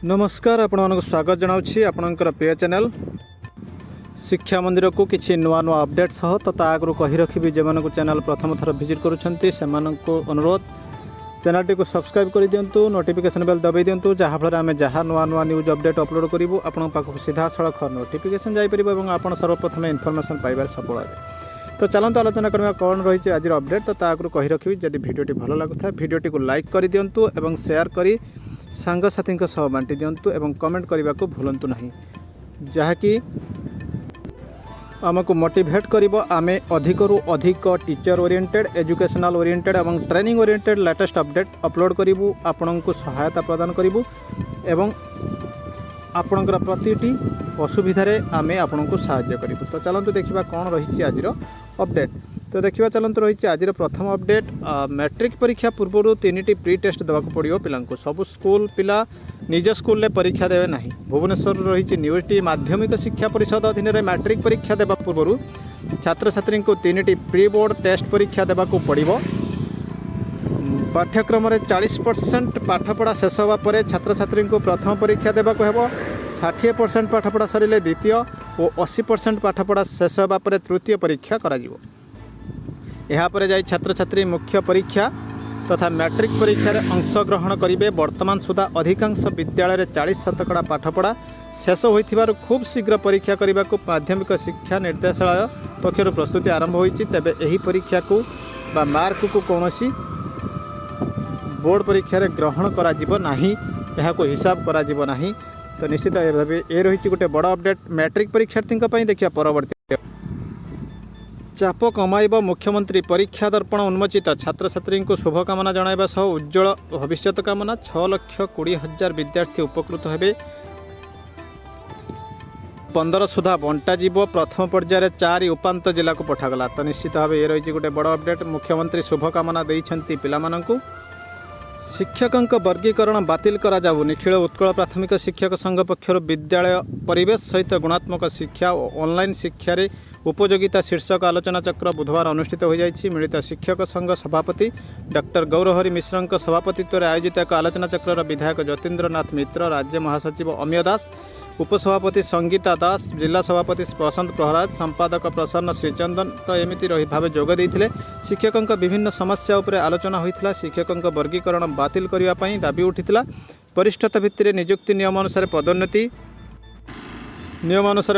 नमस्कार आपण स्वागत जनावछि आपणकर प्रिय चैनल शिक्षा मंदिर को किसी नुआ नुआ अपडेट सह तो आगु कही रखी जे चैनल प्रथम थर विजिट करुँच से अनुरोध चैनल टी को सब्सक्राइब कर दिंतु नोटिफिकेशन बेल दबाई दिंतु जहाँफल आम जहाँ नुआ नुआ न्यूज अपडेट अपलोड करूँ आपण पाखक सीधा सड़क नोटिफिकेशन जापर और आप सर्वप्रथम इनफर्मेशन पाइबार सफल हे। तो चलते आलोचना करवा कौन रही आज अपडेट तो आगु कही रखी जब भिडियोटी भल लगुता भिडियोटी को लाइक कर दिंतु और शेयर करी सांगसाथी सह बांटी दिंतु एवं कमेंट करने को भूलु ना जहाँकि आमको मोटिवेट करिबो आमे अधिकरू अधिक टीचर ओरिएंटेड एजुकेशनल ओरिएंटेड एवं training oriented latest update upload करिबु आपन को सहायता प्रदान करिबु एवं आपणकर प्रतिटी असुविधारे आमे आपन को सहायता करिबु। तो चलंतु देखिबा कोन रही आज अपडेट। तो देखिबा चलंतु रही आज प्रथम अपडेट मैट्रिक परीक्षा पूर्व 3टी प्री टेस्ट देवाक पड़ियो पिलांको सबु स्कूल पिला निज स्कूल परीक्षा देवे नहीं। भुवनेश्वर रही न्यूटी माध्यमिक शिक्षा परिषद अधीन मैट्रिक परीक्षा देवा पूर्व छात्र छात्री को 3टी प्री बोर्ड टेस्ट परीक्षा देवाक पड़िबो। पाठ्यक्रम 40% पाठपढ़ा शेष होगा पर छात्र छात्री को प्रथम परीक्षा देवाक हेबो। 60% पाठपढ़ा सरिले द्वितीय और 80% पाठपढ़ा शेष होगा पर तृतीय परीक्षा करा जिवो। यहाँ पर जाई छात्र छात्री मुख्य परीक्षा तथा मैट्रिक परीक्षा अंशग्रहण करेंगे। वर्तमान सुधा अधिकांश विद्यालय 40% पाठपढ़ा शेष होइथिबार खूब शीघ्र परीक्षा करने को माध्यमिक शिक्षा निर्देशालय पक्षर प्रस्तुति आरंभ होइछि। तेबे एही परीक्षा को बा मार्क को कौनसी बोर्ड परीक्षा ग्रहण करा जिवो नाही, यहाँ को हिसाब करा जिवो नाही। तो निश्चित भाव ये रही गोटे बड़ अपडेट मैट्रिक परीक्षार्थी देखिए। परवर्ती चाप कमाइब मुख्यमंत्री परीक्षा दर्पण उन्मोचित छात्र छात्री को शुभकामना जणाइबा सह उज्जवल भविष्यत कामना। 6,20,000 विद्यार्थी उपकृत हेबे। 15 सुधा बंटा जीव। प्रथम पर्यायर 4 उपांत जिला को पठागला। तो निश्चित भाव ये रही गोटे बड़ अपडेट। मुख्यमंत्री शुभकामना देइछंती पिलामानंकु। शिक्षकों वर्गीकरण बातिल करा जाऊ। निखिल उत्कल प्राथमिक शिक्षक संघ पक्षर विद्यालय परिवेश सहित गुणात्मक शिक्षा और ऑनलाइन शिक्षा रे उपयोगिता शीर्षक आलोचना चक्र बुधवार अनुष्ठित हो जाइछि। मिलित शिक्षक संघ सभापति डॉक्टर गौरहरि मिश्र सभापतित्व में आयोजित एक आलोचना चक्र विधायक ज्योतिन्द्र नाथ मित्र, राज्य महासचिव अमीय दास, उपसभापति संगीता दास, जिला सभापति प्रशांत प्रहलाद, संपादक प्रसन्न श्रीचंदन तो एमती रही भाव जोग देते। शिक्षकों विभिन्न समस्या उपर आलोचना होता। शिक्षकों वर्गीकरण बातिल करने दाबी उठिता। वरिष्ठता भित्ति नियुक्ति नियम अनुसार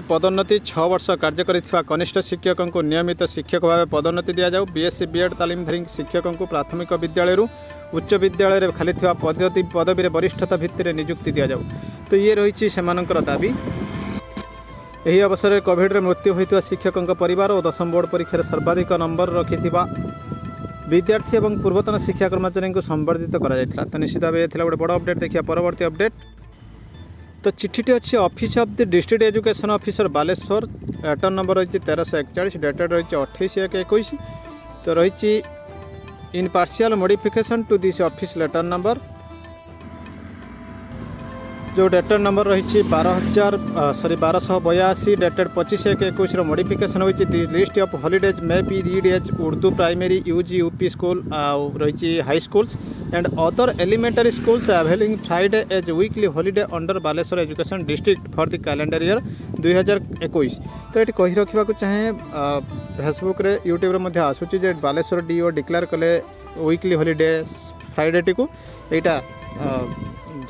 पदोन्नति 6 वर्ष कार्य करिथिबा कनिष्ठ शिक्षकों को नियमित शिक्षक भाव पदोन्नति दिया जाऊ। बीएससी बीएड तालीमधारी शिक्षकों को प्राथमिक विद्यालय उच्च विद्यालय खाली पदवी वरिष्ठता भित्ति नियुक्ति दिया जाऊ। तो ये रही सेमानंकर दाबी। यही अवसर में कोविड रे मृत्यु होइतिबा शिक्षकों परिवार और 10th बोर्ड परीक्षा सर्वाधिक नंबर रखिथिबा विद्यार्थी और पूर्वतन शिक्षा कर्मचारी को संबर्धित करा जायतिला। तो निश्चित भाव ये गोटे बड़ अपडेट। देखिए परवर्ती अपडेट। तो चिठीटी अच्छी office of the district education officer Baleswar letter number रही 1341 डेटेड रही 28/1/21। तो रही in partial modification to this office letter number जो डेटर नंबर रही 1282 डेटेड 25/1/21 मॉडिफिकेशन होती। List of holidays may be read as Urdu primary UG UP school रही high schools and other elementary schools availing Friday as weekly holiday under Baleswar education district for the calendar year 2021। तो ये कही रखा चाहे Facebook रे YouTube रे आसूची जे Baleshwar do declare कले weekly holiday Friday T को एटा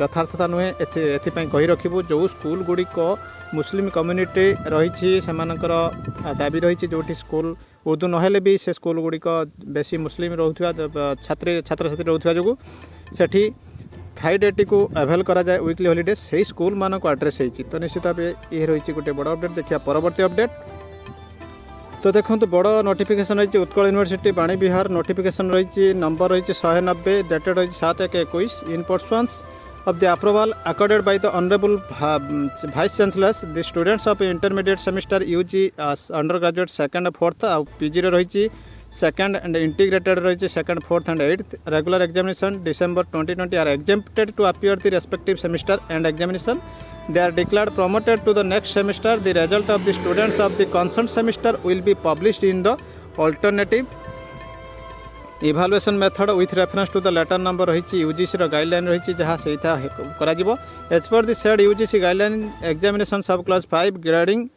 यथार्थता नुहे। एथिपाई कही रखिबु जो स्कूल गुड़िक मुस्लिम कम्युनिटी रही दाबी रही जो स्कूल उर्दू नहेले भी से स्कूल गुड़िक बेसी मुस्लिम रोथुवा छात्र छात्री रोथुवा जो सेठी फ्राइडे टी को अवेल करा जाए वीकली हॉलीडे से स्कूल मान को एड्रेस होती। तो निश्चित भाव ये रही गोटे बड़ अपडेट। देखिए परवर्ती अपडेट। तो देखो बड़ नोटिफिकेशन रही उत्कल यूनिवर्सिटी बाणी विहार नोटिफिकेशन रही नंबर रही 190 डेटेड रही 7/1/21 इन परसुआंस of the approval accorded by the honorable vice chancellors the students of intermediate semester UG undergraduate 2nd 4th PG रे रही 2nd and integrated रही 2nd 4th and 8th regular examination December 2020 are exempted to appear the respective semester and examination. They are declared promoted to the next semester. The result of the students of the concerned semester will be published in the alternative evaluation method with reference to the letter number रही UGC guideline रही जहाँ से as per the said UGC guideline examination सब class 5 grading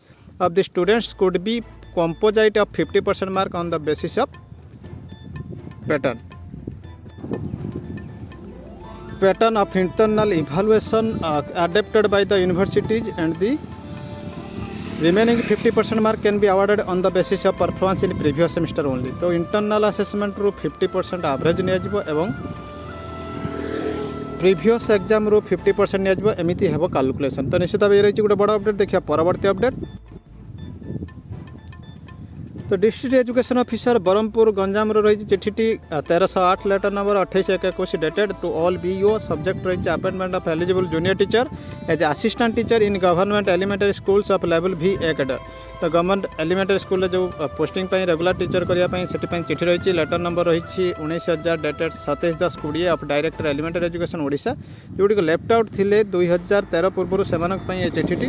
of the students could be composite of 50% mark on the basis of pattern of internal evaluation adapted by the universities, and the remaining 50% mark can be awarded on the basis of performance in previous semester only. तो internal assessment रू 50% average नियाजिबो एवं previous exam रू 50% नियाजिबो एमिति हेबो calculation. तो निश्चित भाव ये रही गोटे बड़ अपडेट। देखिए परवर्ती अपडेट। तो district education officer Berhampur Ganjam रही चिठी 1308 letter number 28/21 dated to all BEO subject रही appointment of eligible junior teacher as assistant teacher in government elementary schools of level भी ए कैडर। तो गवर्नमेंट एलिमेंटरी स्कूल जो posting regular teacher करने से चिठी रही लेटर नंबर रही 19,000 dated 27/10/20 of director elementary education Odisha जोड़ी लेफ्ट आउट थे 2013 पूर्व से चिठी।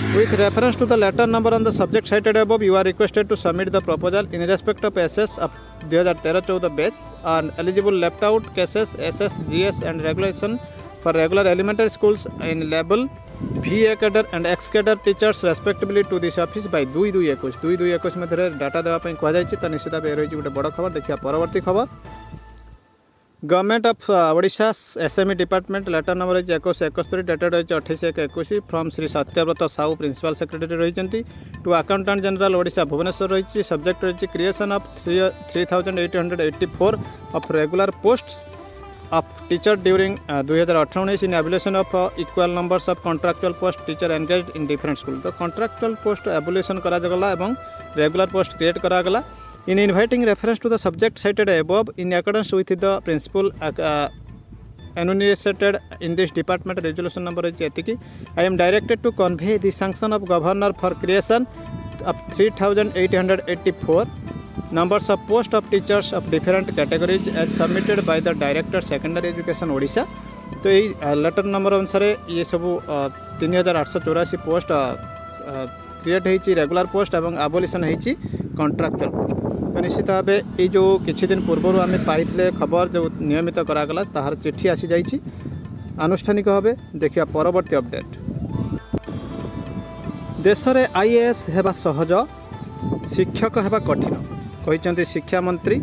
With reference to the letter number on the subject cited above, you are requested to submit the proposal in respect of SS of 2013-14 batch on eligible left out cases SS, GS and regulation for regular elementary schools in level VA cadre and X cadre teachers respectively to this office by 2/2/21 Madhya data देवाई कहुई। तो निश्चित भाव रही गोटे बड़ खबर। देखिए परवर्ती खबर। Government of Odisha SME department letter number 2171 dated रही 28/21 from Shri Satyabrata Sahu principal secretary रही to accountant general Odisha Bhubaneswar रही सब्जेक्ट रही creation of 3884 of regular post of teacher during 2018-19 in abolition of equal numbers of contractual post teacher engaged in different school. तो contractual post abolition करागला एवं regular post create करागला। In inviting reference to the subject cited above, in accordance with the principle enumerated in this department resolution number is I am directed to convey the sanction of governor for creation of 3,884 numbers of post of teachers of different categories as submitted by the Director Secondary Education Odisha। तो ये letter number अनुसार ये सब 3,884 post create होती regular post और आबोलिशन होती contractual post. तो निश्चित भाव ये जो किछि दिन पूर्व आम पाइले खबर जो नियमित करागला ताहार चिठी आसी जाइछि आनुष्ठानिक भाव। देखिए परवर्ती अपडेट। देश में आईएएस हेबा सहज शिक्षक हेबा कठिन कहिसेंति शिक्षा मंत्री।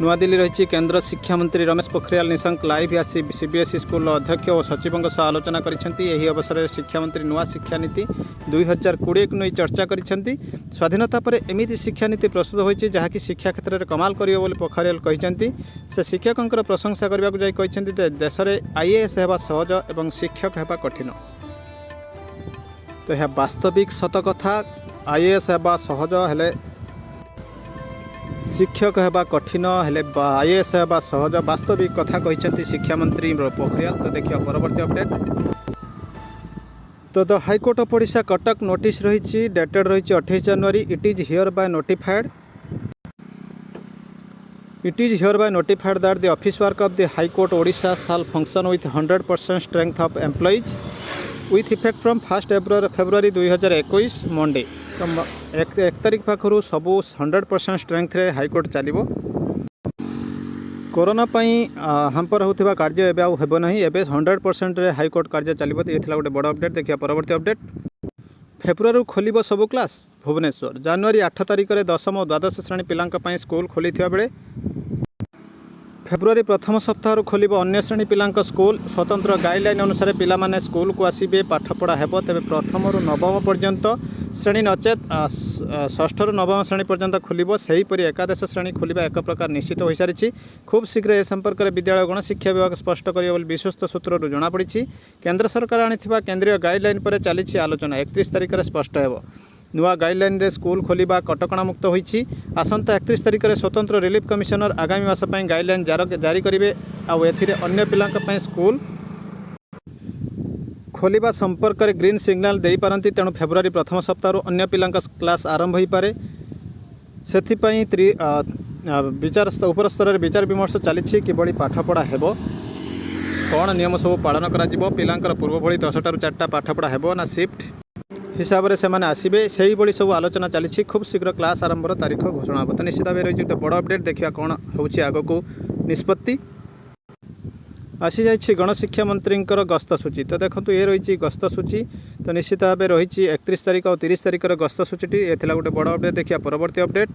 नुआ दिल्ली रही केंद्र शिक्षा मंत्री रमेश पोखरियाल निशंक लाइव आसी सीबीएसई स्कूल अध्यक्ष और सचिवों सह आलोचना करिसेंति। अवसर में शिक्षा मंत्री नुआ शिक्षा नीति 2020 को नहीं चर्चा करिसेंति। स्वाधीनता पर एमिति शिक्षा नीति प्रस्तुत होइछि जहाँकि शिक्षा क्षेत्र में कमाल करियो बोली पोखरियाल कहिसेंति। से शिक्षकों प्रशंसा करने को जाई कहिसेंति देश में आईएएस हेबा सहज एवं शिक्षक हेबा कठिन। तो यह वास्तविक सत कथा। आईएएस हेबा सहज हेले शिक्षक हेबा कठिन हेले आईएएस हेबा सहज वास्तविक कथा कहिसेंति शिक्षा मंत्री पोखरियाल। तो देखिए परवर्ती अपडेट। तो the high court of Odisha Cuttack notice रही डेटेड रही 28 January. It is hereby notified that the office work of the high court Odisha shall function with 100% strength of employees with effect from 1 February 2021 Monday. तो 1 तारिख पाखु सबू 100% स्ट्रेंथ रे high court चलो। Corona हाम्पर होता कार्य एवं आउ हेब नहीं एवं 100% रे हाईकोर्ट कार्य चलो। तो ये गोटे बड़ अपडेट। देखिए परवर्ती अपडेट। फेब्रुआरी खोल सबू क्लास भुवनेश्वर। जनवरी 8 तारिख में 10th और 12th श्रेणी पिलांका स्कूल खोली बेले फेब्रुआरी प्रथम सप्ताह खोल अन्य श्रेणी पिलांका स्कूल। स्वतंत्र गाइडलाइन अनुसार पिला माने स्कूल को आसबे पाठपढ़ा हेब। तेज प्रथम रु नवम पर्यंत श्रेणी नचेत 6th रु नवम श्रेणी पर्यंत खोलिबो। सेहीपरि एकादश श्रेणी खोलिबा एक प्रकार निश्चित हो सारी। खूब शीघ्र ए संपर्क में विद्यालय गणशिक्षा विभाग स्पष्ट करियो बोली विश्वस्त सूत्रରୁ जଣାपड़ी। केंद्र सरकार आनिथिबा केंद्रीय गाइडलाइन पर चली आलोचना 31 तारिख में स्पष्ट हेब। नुआ गाइडलाइन रे स्कूल खोलिबा कटकणा मुक्त होईछि। आसंता 31 तारिख में स्वतंत्र रिलीफ कमिशनर आगामी मास पई गाइडलाइन जारी करिवे। आउ एथिरे अन्य पिलांका पई स्कूल खोलिबा संपर्क में ग्रीन सिग्नाल दे पारंती। तेणु फेब्रुआरी प्रथम सप्ताह अन्य पिलांका क्लास आरंभ हो पारे। सेथिपई विचार उपर स्तर में विचार विमर्श चली किभली पाठपढ़ा हेब कौन नियम सब पालन करा। पिलांकर पूर्व भली 10 टा 4 टा पाठपढ़ा हेब ना शिफ्ट हिसाब से सेमाने आसबे से भाई सब आलोचना चली खूब शीघ्र क्लास आरंभर तारीख घोषणा हम। तो निश्चित भाव रही गोटे बड़ अपडेट देखा कौन होची आग को निष्पत्ति आसी जाइए गणशिक्षा मंत्री गस्त सूची। तो देखो ये रही गस्त सूची। तो निश्चित भाव रही 31 तारीख और 30 तारीख गस्त सूची ये गोटे बड़ अपडेट। देखिए परवर्ती अपडेट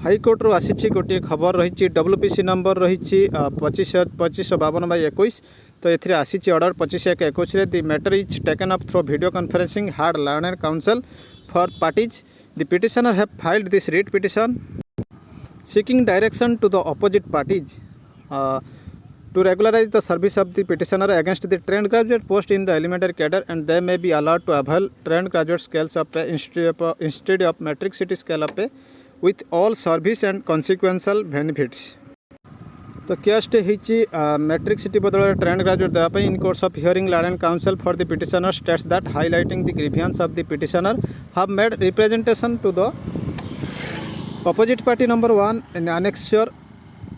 हाईकोर्ट रू आसी गोटे खबर रही WPC नंबर रही 2552/21। तो ये आसी order 25/1/21 the matter is taken up through video conferencing hard learner council for parties the petitioner have filed this writ petition seeking direction to the opposite parties to regularize the service of the petitioner against the trained graduate post in the elementary cadre, and they may be allowed to avail trained graduate scales of pay instead of metric city scale of pay with all service and consequential benefits. तो केस्ट होची matric CT बदल trained graduate देवाई in course of hearing learning counsel for the petitioner states that highlighting the grievance of the petitioner have made representation to the opposite party number 1 in annexure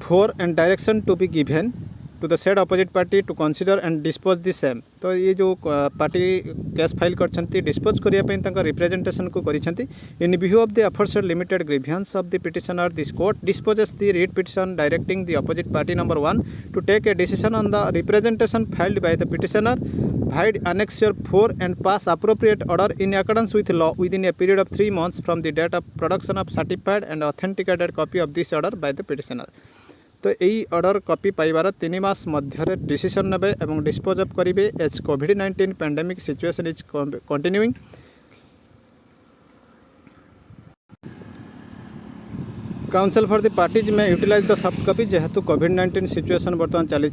4 and direction to be given to the said opposite party to consider and dispose the same. तो ये जो party case file करछंती dispose करिया पे तंका representation को करिछंती in view of the aforesaid limited grievance of the petitioner this court disposes the writ petition directing the opposite party number 1 to take a decision on the representation filed by the petitioner, void annexure 4 and pass appropriate order in accordance with law within a period of 3 months from the date of production of certified and authenticated copy of this order by the petitioner. तो यही order copy पाइबार 3 मास मध्य decision नेबे एवं dispose of करेंगे as कोविड-19 pandemic situation is continuing. Counsel for the parties में यूटिलाइज द सॉफ्ट कॉपी जेहेतु कोविड-19 सिचुएशन बर्तमान चली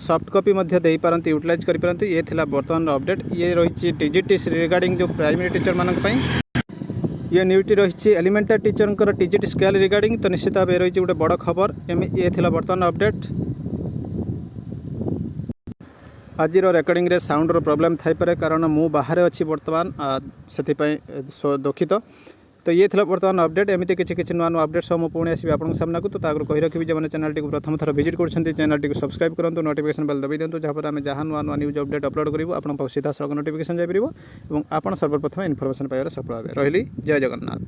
सॉफ्ट कॉपी मध्य दे पारंती यूटिलाइज करि पारंती। ये थिला बर्तमान अपडेट ये रही टीजीटी रिगार्डिंग जो प्राइमरी टीचर मानक पई ये न्यूटी रही elementary teacher TGT scale regarding. तो निश्चित भाव रही गोटे बड़ खबर ये थिला बर्तमान अपडेट। आज रेकर्डिंग रे साउंड रो प्रॉब्लम थाई पारे कारण मु बाहर अच्छी बर्तमान से दुखित। तो ये थिला बर्तमान अपडेट एमती किसी नुआ नुआ अपडेट सब मुझे पुणी आसबि आपन सामना को। तो तागर कही रखी जो चैनल टी प्रथम थर विजिट कर चैनल टी सब्सक्राइब करूँ नोटिफिकेशन बेल दबाई दिंतु जहाँपर आम जहाँ नुआ नुआ न्यूज अपडेट अपलोड करूँ आपको सीधा सड़क नोटिफिकेशन जापर और आप सर्वप्रथम इनफर्मेशन पाइबार सफल हे। रही जय जगन्नाथ।